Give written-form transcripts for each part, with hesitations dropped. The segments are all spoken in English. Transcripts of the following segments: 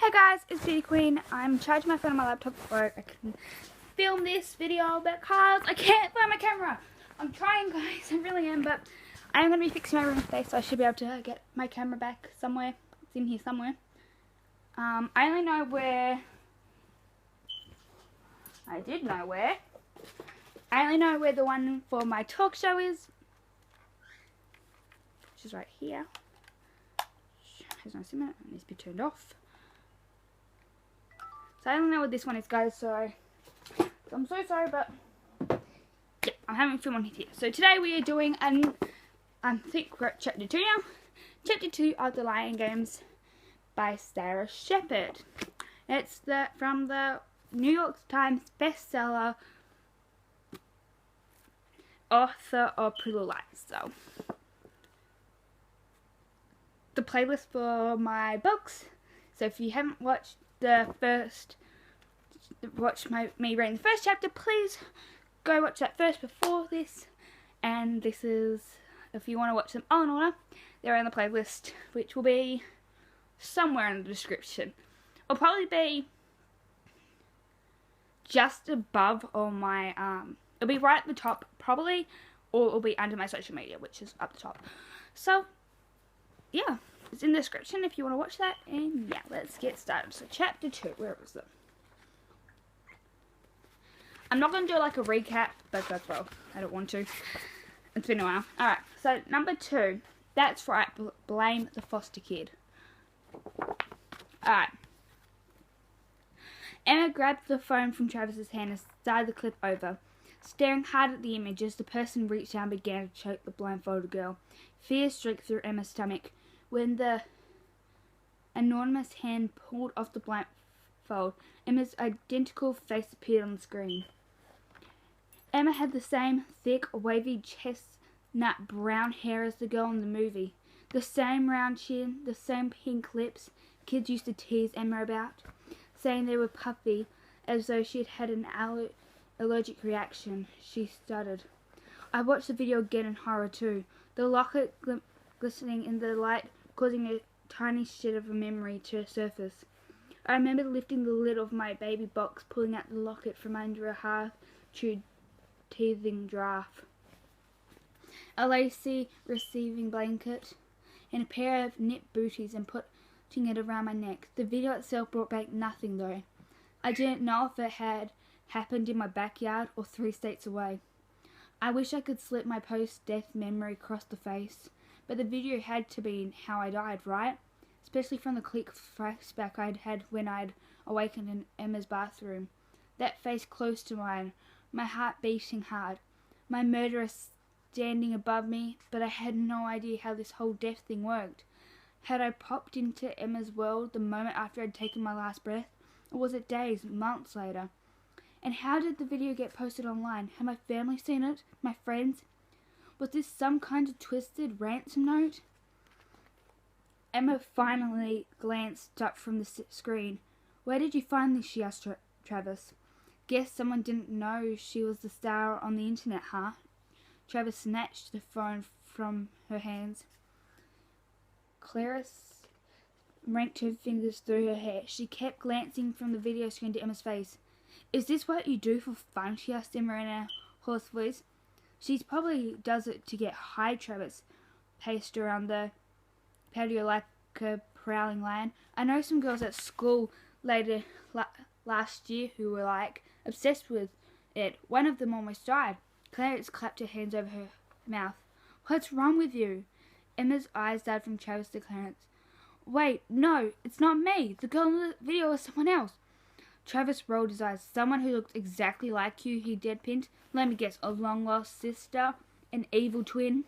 Hey guys, it's Beauty Queen. I'm charging my phone on my laptop so I can film this video because I can't find my camera. I'm trying, guys, I really am, but I am going to be fixing my room today, so I should be able to get my camera back somewhere. It's in here somewhere. I only know where. I did know where. I only know where the one for my talk show is, which is right here. Has no sim, it needs to be turned off. So I don't know what this one is, guys, so I'm so sorry, but yeah, I'm having film on here. So today we are doing I think we're at chapter 2 now. Chapter 2 of The Lion Games by Sarah Shepherd. It's from the New York Times bestseller, author of Pretty Little Lies. So the playlist for my books. So if you haven't watched me reading the first chapter, please go watch that first before this. And this is, if you want to watch them all in order, they're in the playlist, which will be somewhere in the description. It'll probably be just above all my, it'll be right at the top probably, or it'll be under my social media, which is up the top. So yeah, it's in the description if you want to watch that. And yeah, let's get started. So chapter 2, where was it? I'm not going to do like a recap, but well, I don't want to. It's been a while. Alright, so number 2. That's right, blame the foster kid. Alright. Emma grabbed the phone from Travis's hand and started the clip over. Staring hard at the image as the person reached down and began to choke the blindfolded girl. Fear streaked through Emma's stomach. When the enormous hand pulled off the blindfold, Emma's identical face appeared on the screen. Emma had the same thick, wavy chestnut brown hair as the girl in the movie. The same round chin, the same pink lips kids used to tease Emma about, saying they were puffy, as though she had had an allergic reaction. She stuttered. I watched the video again in horror too, the locket glistening in the light, causing a tiny shit of a memory to surface. I remember lifting the lid of my baby box, pulling out the locket from under a half-chewed teething giraffe, a lacy receiving blanket, and a pair of knit booties, and putting it around my neck. The video itself brought back nothing though. I didn't know if it had happened in my backyard or 3 states away. I wish I could slip my post-death memory across the face, but the video had to be how I died, right? Especially from the quick flashback I'd had when I'd awakened in Emma's bathroom. That face close to mine, my heart beating hard, my murderer standing above me, but I had no idea how this whole death thing worked. Had I popped into Emma's world the moment after I'd taken my last breath, or was it days, months later? And how did the video get posted online? Had my family seen it? My friends? Was this some kind of twisted ransom note? Emma finally glanced up from the screen. Where did you find this? She asked Travis. Guess someone didn't know she was the star on the internet, huh? Travis snatched the phone from her hands. Clarice ranked her fingers through her hair. She kept glancing from the video screen to Emma's face. Is this what you do for fun? She asked Emma in a hoarse voice. She probably does it to get high, Travis paced around the patio like a prowling lion. I know some girls at school last year who were like obsessed with it. One of them almost died. Clarence clapped her hands over her mouth. What's wrong with you? Emma's eyes died from Travis to Clarence. Wait, no, it's not me. The girl in the video is someone else. Travis rolled his eyes. Someone who looked exactly like you, he deadpanned. Let me guess, a long-lost sister? An evil twin?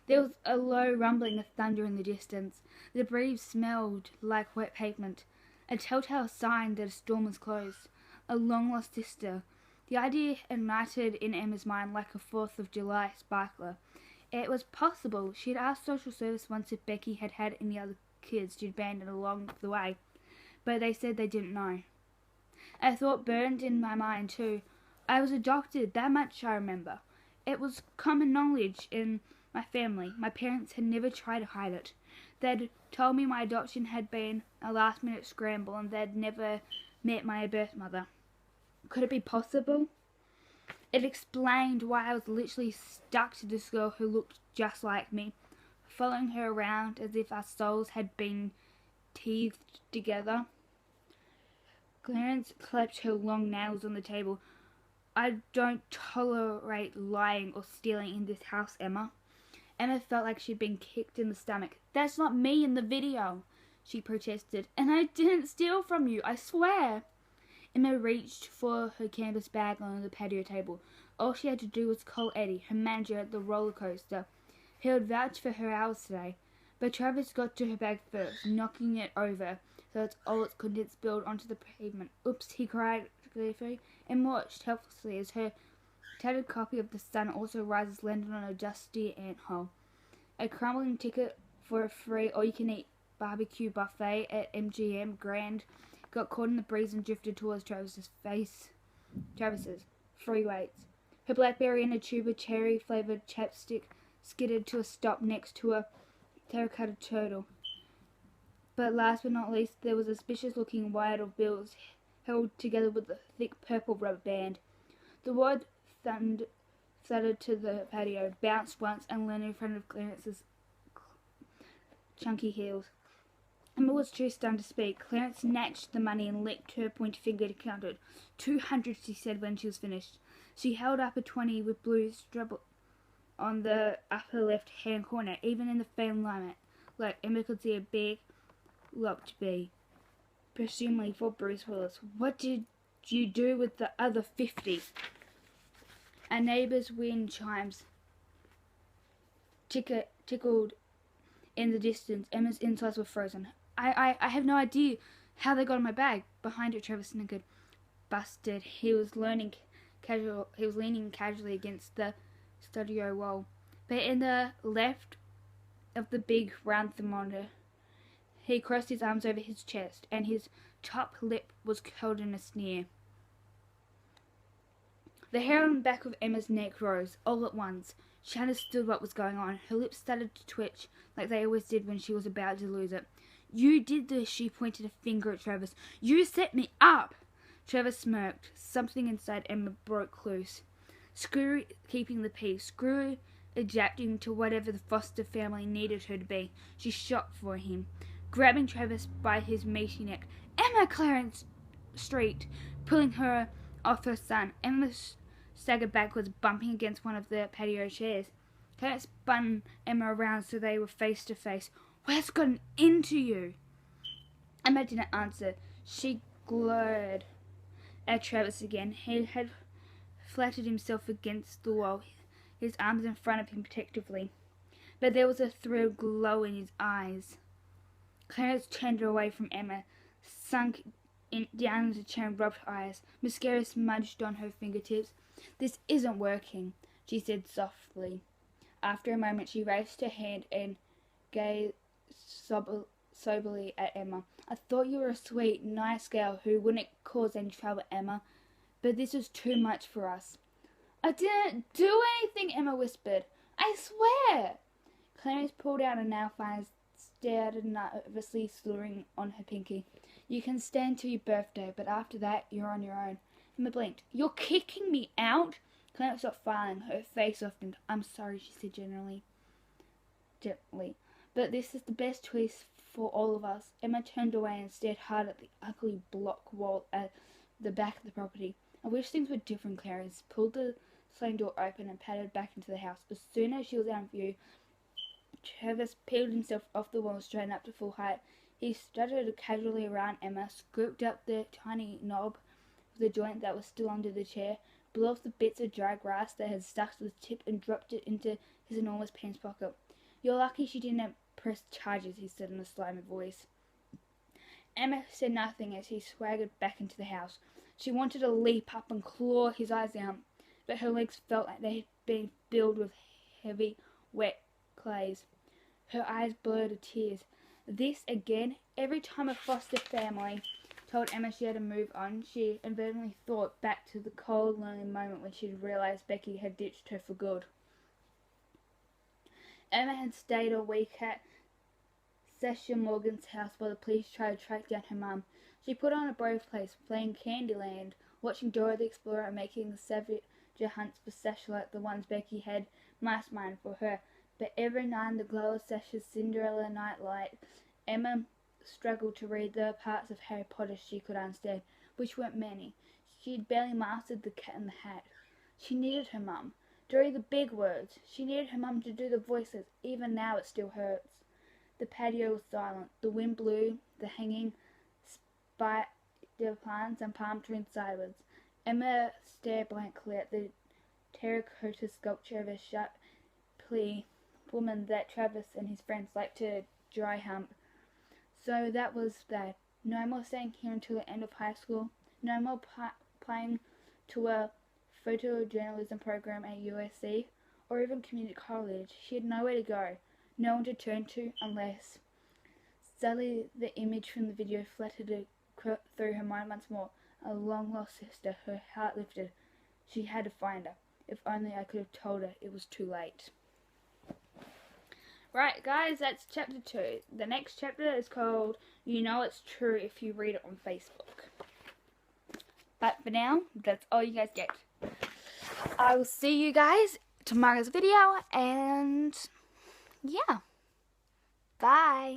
There was a low rumbling of thunder in the distance. The breeze smelled like wet pavement, a telltale sign that a storm was close. A long-lost sister. The idea ignited in Emma's mind like a 4th of July sparkler. It was possible. She had asked social service once if Becky had had any other kids she'd abandoned along the way, but they said they didn't know. A thought burned in my mind too. I was adopted, that much I remember. It was common knowledge in my family. My parents had never tried to hide it. They'd told me my adoption had been a last-minute scramble and they'd never met my birth mother. Could it be possible? It explained why I was literally stuck to this girl who looked just like me, following her around as if our souls had been teethed together. Clarence clapped her long nails on the table. I don't tolerate lying or stealing in this house, Emma. Emma felt like she'd been kicked in the stomach. That's not me in the video, she protested. And I didn't steal from you, I swear. Emma reached for her canvas bag on the patio table. All she had to do was call Eddie, her manager at the roller coaster. He would vouch for her hours today. But Travis got to her bag first, knocking it over so that all its contents spilled onto the pavement. Oops, he cried gleefully, and watched helplessly as her tattered copy of The Sun Also Rises landed on a dusty ant hole. A crumbling ticket for a free all-you-can-eat barbecue buffet at MGM Grand got caught in the breeze and drifted towards Travis's free weights. Her blackberry and a tube of cherry-flavoured chapstick skidded to a stop next to a terracotta turtle. But last but not least, there was a suspicious-looking wad of bills held together with a thick purple rubber band. The wad thudded to the patio, bounced once, and landed in front of Clarence's chunky heels. Emma was too stunned to speak. Clarence snatched the money and licked her pointy finger to count it. 200, she said when she was finished. She held up a 20 with blue strip on the upper left-hand corner. Even in the faint light, Emma could see a big locked bee, presumably for Bruce Willis. What did you do with the other 50? A neighbour's wind chimes tickled in the distance. Emma's insides were frozen. I have no idea how they got in my bag. Behind her, Travis snickered. Busted. He was leaning casually against the studio wall. But in the left of the big round thermometer, he crossed his arms over his chest, and his top lip was curled in a sneer. The hair on the back of Emma's neck rose, all at once. She understood what was going on. Her lips started to twitch, like they always did when she was about to lose it. You did this, she pointed a finger at Travis. You set me up! Travis smirked. Something inside Emma broke loose. Screw keeping the peace. Screw adapting to whatever the Foster family needed her to be. She shot for him, grabbing Travis by his meaty neck. Emma! Clarence shrieked, pulling her off her son. Emma staggered backwards, bumping against one of the patio chairs. Clarence spun Emma around so they were face to face. What's gotten into you? Emma didn't answer. She glared at Travis again. He had flattened himself against the wall, his arms in front of him protectively. But there was a thrilled glow in his eyes. Clarence turned away from Emma, sunk down into the chair and rubbed her eyes. Mascara smudged on her fingertips. This isn't working, she said softly. After a moment, she raised her hand and gazed soberly at Emma. I thought you were a sweet, nice girl who wouldn't cause any trouble, Emma, but this was too much for us. I didn't do anything, Emma whispered. I swear! Clarence pulled out a nail file and stared nervously, slurring on her pinky. You can stay until your birthday, but after that, you're on your own. Emma blinked. You're kicking me out? Clarence stopped filing. Her face softened. I'm sorry, she said gently. But this is the best choice for all of us. Emma turned away and stared hard at the ugly block wall at the back of the property. I wish things were different, Clarence pulled the sliding door open and padded back into the house. As soon as she was out of view, Travis peeled himself off the wall and straightened up to full height. He strutted casually around Emma, scooped up the tiny knob of the joint that was still under the chair, blew off the bits of dry grass that had stuck to the tip, and dropped it into his enormous pants pocket. You're lucky she didn't press charges, he said in a slimy voice. Emma said nothing as he swaggered back into the house. She wanted to leap up and claw his eyes out, but her legs felt like they had been filled with heavy, wet clays. Her eyes blurred with tears. This again? Every time a foster family told Emma she had to move on, she inadvertently thought back to the cold, lonely moment when she realized Becky had ditched her for good. Emma had stayed a week at Session Morgan's house while the police tried to track down her mum. She put on a brave face, playing Candyland, watching Dora the Explorer and making the scavenger hunts for Session like the ones Becky had masterminded for her. But every night in the glow of Session's Cinderella nightlight, Emma struggled to read the parts of Harry Potter she could understand, which weren't many. She had barely mastered the Cat in the Hat. She needed her mum to read the big words. She needed her mum to do the voices. Even now it still hurts. The patio was silent. The wind blew the hanging spider plants and palm trees sideways. Emma stared blankly at the terracotta sculpture of a sharply woman that Travis and his friends liked to dry hump. So that was that. No more staying here until the end of high school. No more applying to a photojournalism program at USC or even community college. She had nowhere to go, no one to turn to unless... Suddenly the image from the video fluttered through her mind once more. A long-lost sister. Her heart lifted. She had to find her. If only I could have told her it was too late. Right, guys, that's chapter 2. The next chapter is called You Know It's True If You Read It on Facebook. But for now, that's all you guys get. I will see you guys tomorrow's video, and yeah, bye.